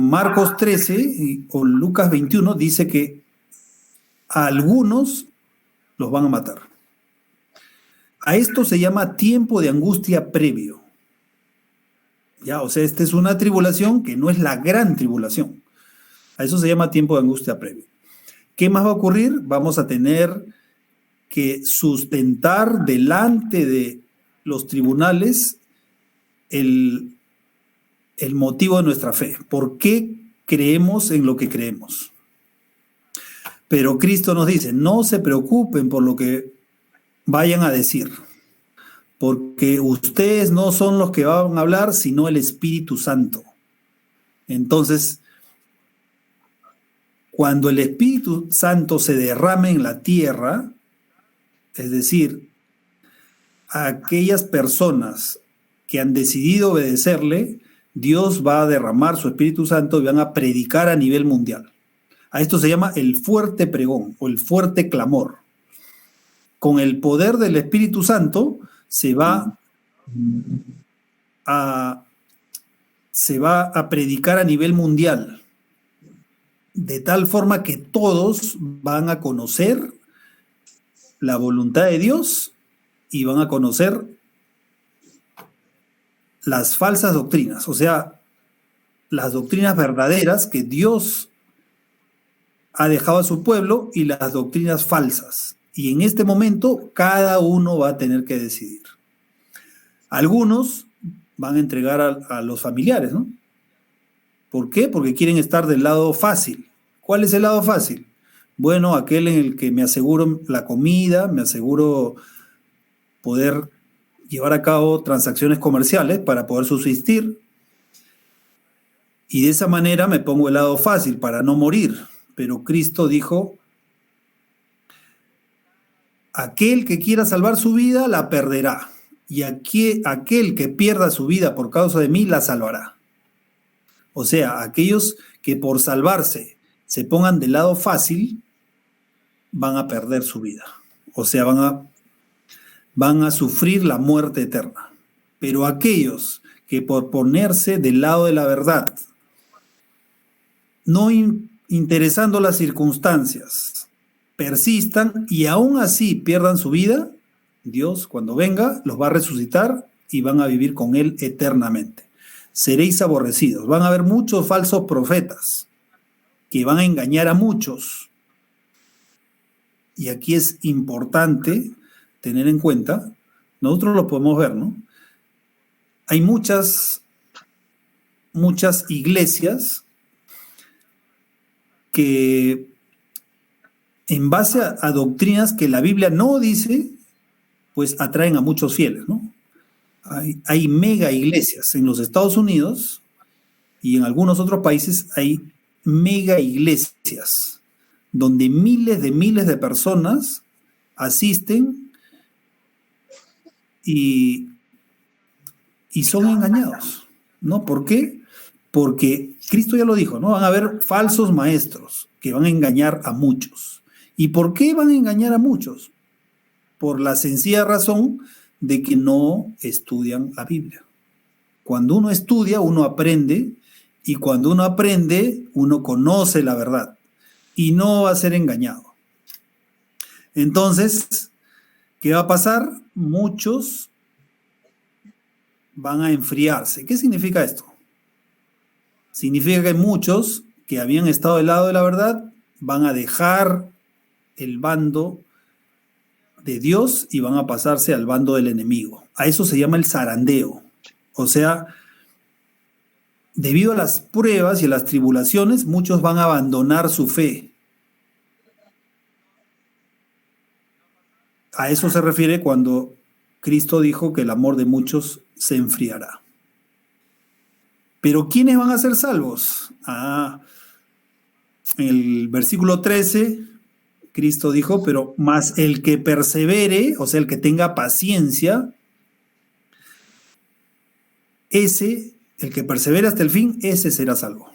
Marcos 13 o Lucas 21 dice que a algunos los van a matar. A esto se llama tiempo de angustia previo. Ya, o sea, esta es una tribulación que no es la gran tribulación. A eso se llama tiempo de angustia previo. ¿Qué más va a ocurrir? Vamos a tener que sustentar delante de los tribunales el motivo de nuestra fe. ¿Por qué creemos en lo que creemos? Pero Cristo nos dice, no se preocupen por lo que vayan a decir, porque ustedes no son los que van a hablar, sino el Espíritu Santo. Entonces, cuando el Espíritu Santo se derrame en la tierra, es decir, a aquellas personas que han decidido obedecerle, Dios va a derramar su Espíritu Santo y van a predicar a nivel mundial. A esto se llama el fuerte pregón o el fuerte clamor. Con el poder del Espíritu Santo se va a predicar a nivel mundial, de tal forma que todos van a conocer la voluntad de Dios y van a conocer las falsas doctrinas, o sea, las doctrinas verdaderas que Dios ha dejado a su pueblo y las doctrinas falsas. Y en este momento cada uno va a tener que decidir. Algunos van a entregar a los familiares, ¿no? ¿Por qué? Porque quieren estar del lado fácil. ¿Cuál es el lado fácil? Bueno, aquel en el que me aseguro la comida, me aseguro poder llevar a cabo transacciones comerciales para poder subsistir. Y de esa manera me pongo el lado fácil para no morir. Pero Cristo dijo, aquel que quiera salvar su vida la perderá. y aquel que pierda su vida por causa de mí la salvará. O sea, aquellos que por salvarse se pongan del lado fácil van a perder su vida. O sea, van a sufrir la muerte eterna. Pero aquellos que por ponerse del lado de la verdad, no interesando las circunstancias, persistan y aún así pierdan su vida, Dios, cuando venga, los va a resucitar y van a vivir con Él eternamente. Seréis aborrecidos. Van a haber muchos falsos profetas que van a engañar a muchos. Y aquí es importante tener en cuenta, nosotros lo podemos ver, ¿no? Hay muchas iglesias que en base a doctrinas que la Biblia no dice, pues atraen a muchos fieles, ¿no? Hay mega iglesias en los Estados Unidos y en algunos otros países hay mega iglesias donde miles de personas asisten y son engañados, ¿no? ¿Por qué? Porque Cristo ya lo dijo, ¿no? Van a haber falsos maestros que van a engañar a muchos. ¿Y por qué van a engañar a muchos? Por la sencilla razón de que no estudian la Biblia. Cuando uno estudia, uno aprende, y cuando uno aprende, uno conoce la verdad y no va a ser engañado. Entonces, ¿qué va a pasar? Muchos van a enfriarse. ¿Qué significa esto? Significa que muchos que habían estado del lado de la verdad van a dejar el bando de Dios y van a pasarse al bando del enemigo. A eso se llama el zarandeo. O sea, debido a las pruebas y a las tribulaciones, muchos van a abandonar su fe. A eso se refiere cuando Cristo dijo que el amor de muchos se enfriará. Pero ¿quiénes van a ser salvos? En el versículo 13, Cristo dijo, pero más el que persevere, o sea, el que tenga paciencia, el que persevere hasta el fin, ese será salvo.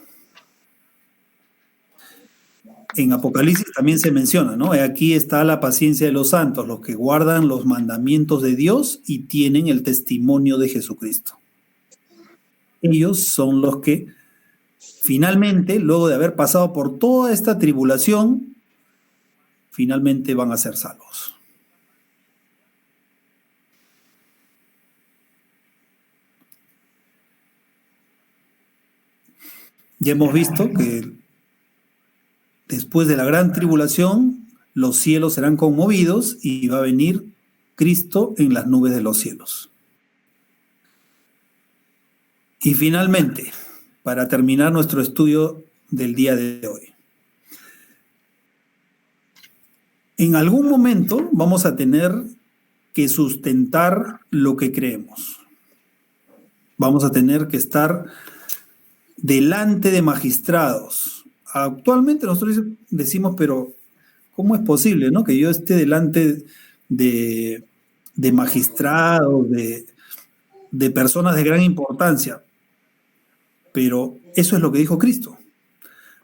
En Apocalipsis también se menciona, ¿no? Aquí está la paciencia de los santos, los que guardan los mandamientos de Dios y tienen el testimonio de Jesucristo. Ellos son los que finalmente, luego de haber pasado por toda esta tribulación, finalmente van a ser salvos. Ya hemos visto que después de la gran tribulación, los cielos serán conmovidos y va a venir Cristo en las nubes de los cielos. Y finalmente, para terminar nuestro estudio del día de hoy, en algún momento vamos a tener que sustentar lo que creemos. Vamos a tener que estar delante de magistrados. Actualmente nosotros decimos, pero ¿cómo es posible, no? Que yo esté delante de magistrados, de personas de gran importancia? Pero eso es lo que dijo Cristo.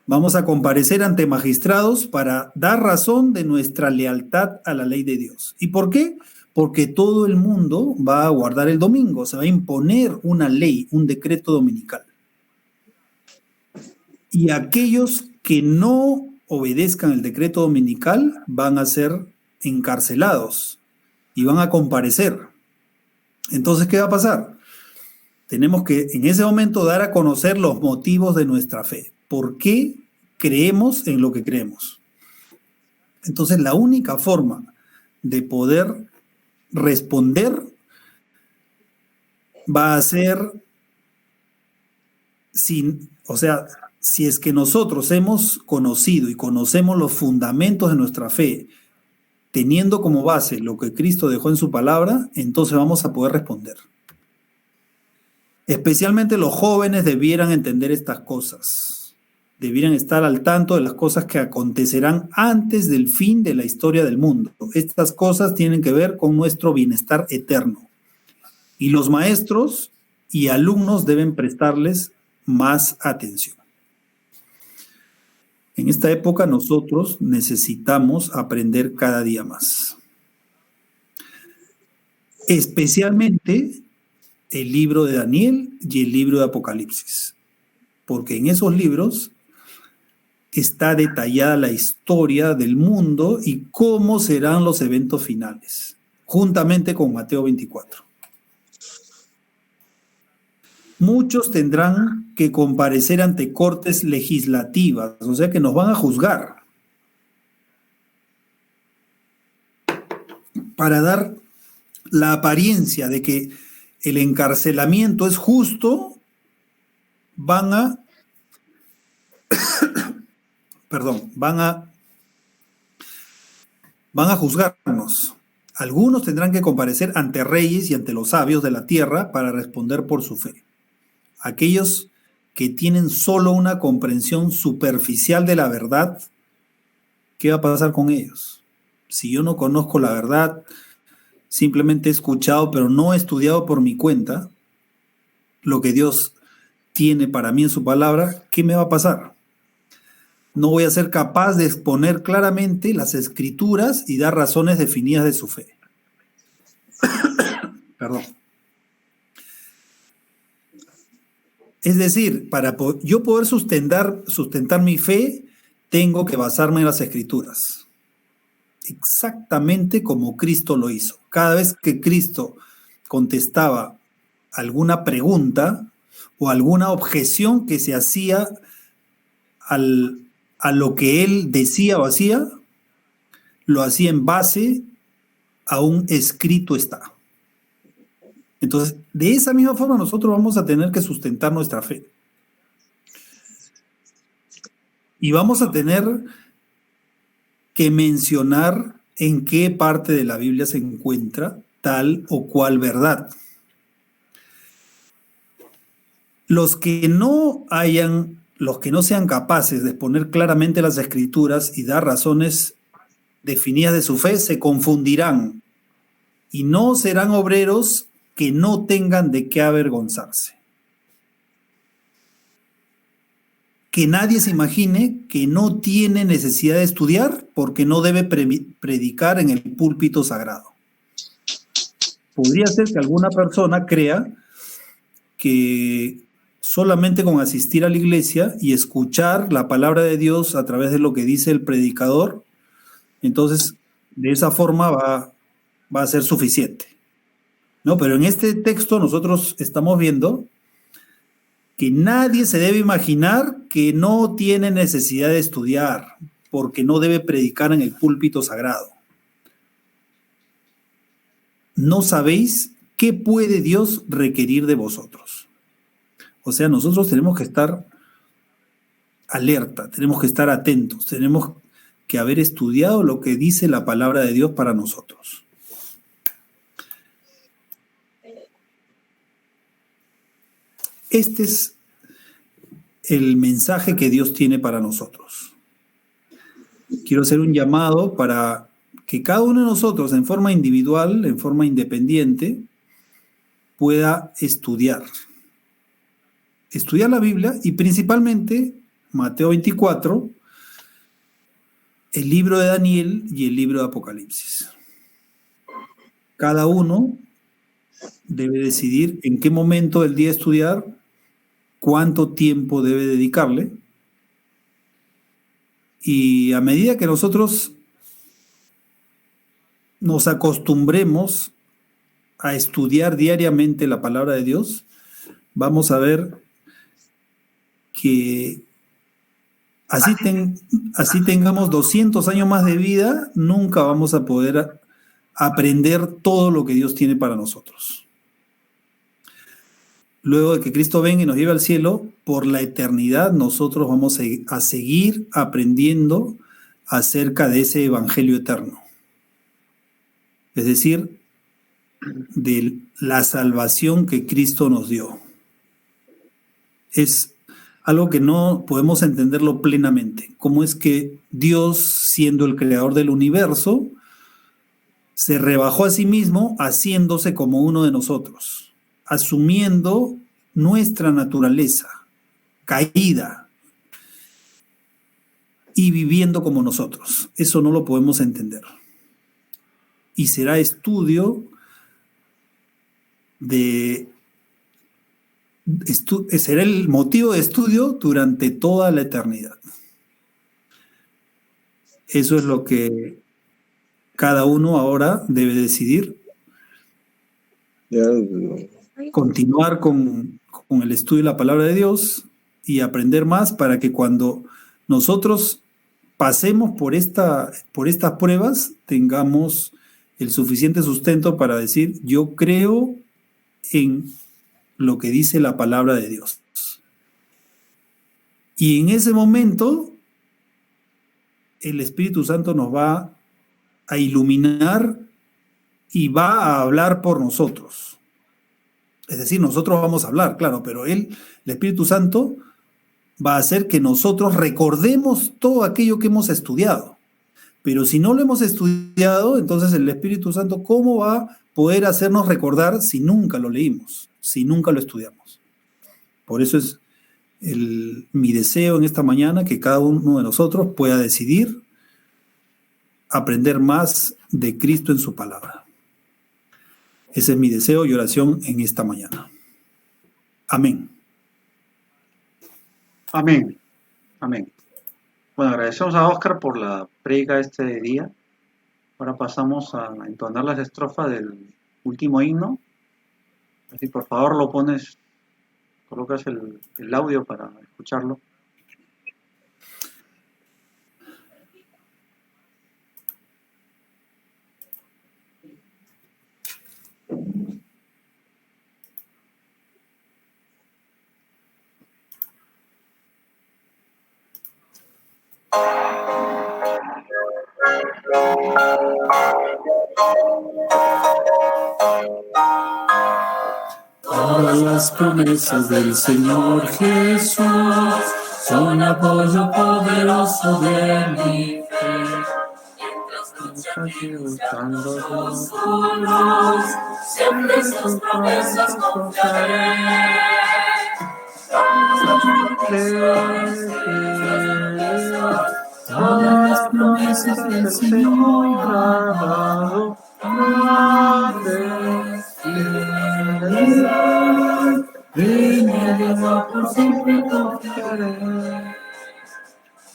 Vamos a comparecer ante magistrados para dar razón de nuestra lealtad a la ley de Dios. ¿Y por qué? Porque todo el mundo va a guardar el domingo, se va a imponer una ley, un decreto dominical. Y aquellos que no obedezcan el decreto dominical van a ser encarcelados y van a comparecer. Entonces, ¿qué va a pasar? Tenemos que en ese momento dar a conocer los motivos de nuestra fe. ¿Por qué creemos en lo que creemos? Entonces, la única forma de poder responder va a ser si es que nosotros hemos conocido y conocemos los fundamentos de nuestra fe, teniendo como base lo que Cristo dejó en su palabra, entonces vamos a poder responder. Especialmente los jóvenes debieran entender estas cosas. Debieran estar al tanto de las cosas que acontecerán antes del fin de la historia del mundo. Estas cosas tienen que ver con nuestro bienestar eterno. Y los maestros y alumnos deben prestarles más atención. En esta época nosotros necesitamos aprender cada día más. Especialmente el libro de Daniel y el libro de Apocalipsis. Porque en esos libros está detallada la historia del mundo y cómo serán los eventos finales, juntamente con Mateo 24. Muchos tendrán que comparecer ante cortes legislativas, o sea que nos van a juzgar para dar la apariencia de que el encarcelamiento es justo. Van a juzgarnos. Algunos tendrán que comparecer ante reyes y ante los sabios de la tierra para responder por su fe. Aquellos que tienen solo una comprensión superficial de la verdad, ¿qué va a pasar con ellos? Si yo no conozco la verdad, simplemente he escuchado, pero no he estudiado por mi cuenta lo que Dios tiene para mí en su palabra, ¿qué me va a pasar? No voy a ser capaz de exponer claramente las escrituras y dar razones definidas de su fe. Perdón. Es decir, para yo poder sustentar mi fe, tengo que basarme en las escrituras. Exactamente como Cristo lo hizo. Cada vez que Cristo contestaba alguna pregunta o alguna objeción que se hacía a lo que él decía o hacía, lo hacía en base a un escrito está. Entonces, de esa misma forma nosotros vamos a tener que sustentar nuestra fe. Y vamos a tener que mencionar en qué parte de la Biblia se encuentra tal o cual verdad. Los que no sean capaces de exponer claramente las escrituras y dar razones definidas de su fe, se confundirán y no serán obreros que no tengan de qué avergonzarse. Que nadie se imagine que no tiene necesidad de estudiar porque no debe predicar en el púlpito sagrado. Podría ser que alguna persona crea que solamente con asistir a la iglesia y escuchar la palabra de Dios a través de lo que dice el predicador, entonces de esa forma va a ser suficiente. No, pero en este texto nosotros estamos viendo que nadie se debe imaginar que no tiene necesidad de estudiar porque no debe predicar en el púlpito sagrado. No sabéis qué puede Dios requerir de vosotros. O sea, nosotros tenemos que estar alerta, tenemos que estar atentos, tenemos que haber estudiado lo que dice la palabra de Dios para nosotros. Este es el mensaje que Dios tiene para nosotros. Quiero hacer un llamado para que cada uno de nosotros, en forma individual, en forma independiente, pueda estudiar. Estudiar la Biblia y principalmente Mateo 24, el libro de Daniel y el libro de Apocalipsis. Cada uno debe decidir en qué momento del día estudiar, cuánto tiempo debe dedicarle. Y a medida que nosotros nos acostumbremos a estudiar diariamente la palabra de Dios, vamos a ver que así tengamos 200 años más de vida, nunca vamos a poder aprender todo lo que Dios tiene para nosotros. Luego de que Cristo venga y nos lleve al cielo, por la eternidad nosotros vamos a seguir aprendiendo acerca de ese evangelio eterno. Es decir, de la salvación que Cristo nos dio. Es algo que no podemos entenderlo plenamente. ¿Cómo es que Dios, siendo el creador del universo, se rebajó a sí mismo haciéndose como uno de nosotros? asumiendo nuestra naturaleza caída y viviendo como nosotros. Eso no lo podemos entender. Y será será el motivo de estudio durante toda la eternidad. Eso es lo que cada uno ahora debe decidir. Continuar con el estudio de la palabra de Dios y aprender más para que cuando nosotros pasemos por estas pruebas tengamos el suficiente sustento para decir: yo creo en lo que dice la palabra de Dios. Y en ese momento el Espíritu Santo nos va a iluminar y va a hablar por nosotros. Es decir, nosotros vamos a hablar, claro, pero el Espíritu Santo va a hacer que nosotros recordemos todo aquello que hemos estudiado. Pero si no lo hemos estudiado, entonces el Espíritu Santo, ¿cómo va a poder hacernos recordar si nunca lo leímos, si nunca lo estudiamos? Por eso es mi deseo en esta mañana que cada uno de nosotros pueda decidir aprender más de Cristo en su palabra. Ese es mi deseo y oración en esta mañana. Amén. Amén. Amén. Bueno, agradecemos a Oscar por la prédica de este día. Ahora pasamos a entonar las estrofas del último himno. Así, por favor, colocas el audio para escucharlo. Todas las promesas del Señor Jesús son apoyo poderoso de mi fe. Mientras buscando los oscuros, siempre sus promesas confiaré. Todas las promesas del Señor ha dado. En él por siempre confiaré.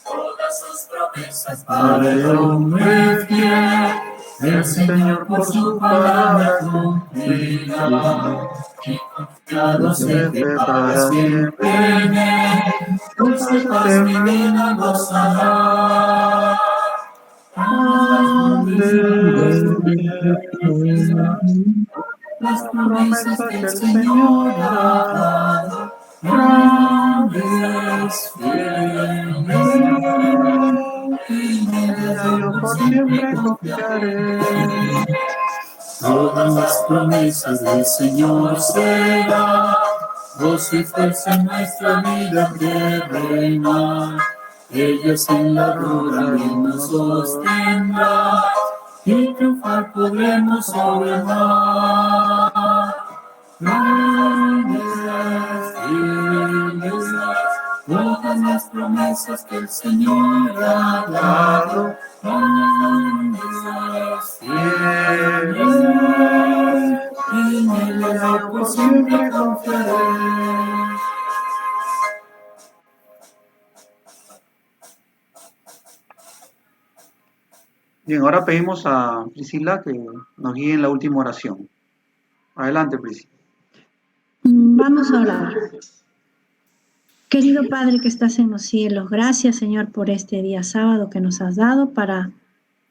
Todas sus promesas para el hombre fiel, el Señor por su palabra cumplirá. Y confiado siempre para siempre en él, dulce paz mi vida gozará. Las promesas que el Señor ha dado, grandes, fieles, yo por siempre confiaré. Todas las promesas del Señor serán gozo y fuerza en nuestra vida de reinar. Ellos en la ruda nos sostendrá y triunfar podremos sobre el mar. Grandes, fieles, todas las promesas que el Señor ha dado. Grandes, fieles, en él yo por siempre confiaré. Bien, ahora pedimos a Priscila que nos guíe en la última oración. Adelante, Priscila. Vamos a orar. Querido Padre que estás en los cielos, gracias, Señor, por este día sábado que nos has dado para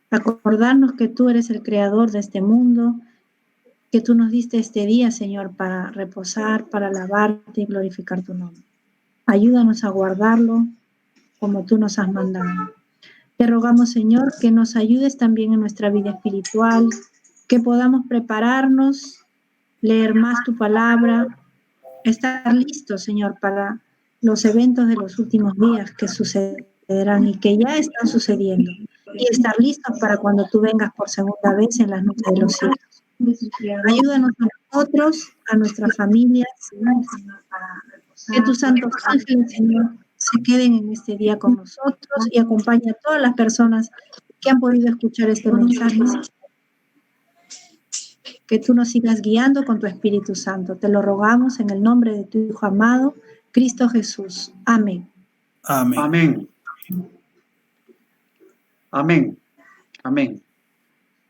acordarnos que tú eres el creador de este mundo, que tú nos diste este día, Señor, para reposar, para alabarte y glorificar tu nombre. Ayúdanos a guardarlo como tú nos has mandado. Te rogamos, Señor, que nos ayudes también en nuestra vida espiritual, que podamos prepararnos, leer más tu palabra, estar listos, Señor, para los eventos de los últimos días que sucederán y que ya están sucediendo, y estar listos para cuando tú vengas por segunda vez en las nubes de los cielos. Ayúdanos a nosotros, a nuestras familias, que tus santos ángeles, Señor, se queden en este día con nosotros y acompañe a todas las personas que han podido escuchar este mensaje. Que tú nos sigas guiando con tu Espíritu Santo. Te lo rogamos en el nombre de tu Hijo amado, Cristo Jesús. Amén. Amén. Amén. Amén. Amén.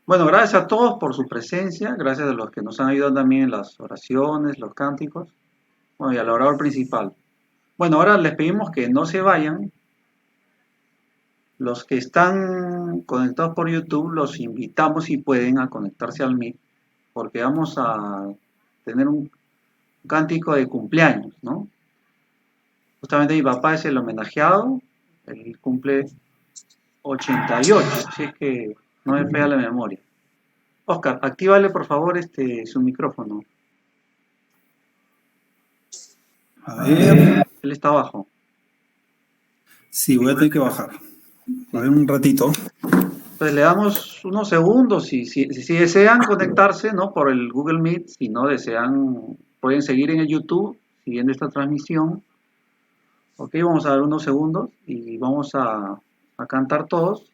Bueno, gracias a todos por su presencia, gracias a los que nos han ayudado también en las oraciones, los cánticos, bueno, y al orador principal. Bueno, ahora les pedimos que no se vayan. Los que están conectados por YouTube, los invitamos si pueden a conectarse al Meet, porque vamos a tener un cántico de cumpleaños, ¿no? Justamente mi papá es el homenajeado, él cumple 88, así es que no me falla la memoria. Oscar, actívale por favor su micrófono. A ver. Él está abajo. Sí, voy a tener que bajar. A ver un ratito. Entonces le damos unos segundos, si desean conectarse, ¿no? Por el Google Meet, si no desean, pueden seguir en el YouTube siguiendo esta transmisión. Ok, vamos a dar unos segundos y vamos a cantar todos.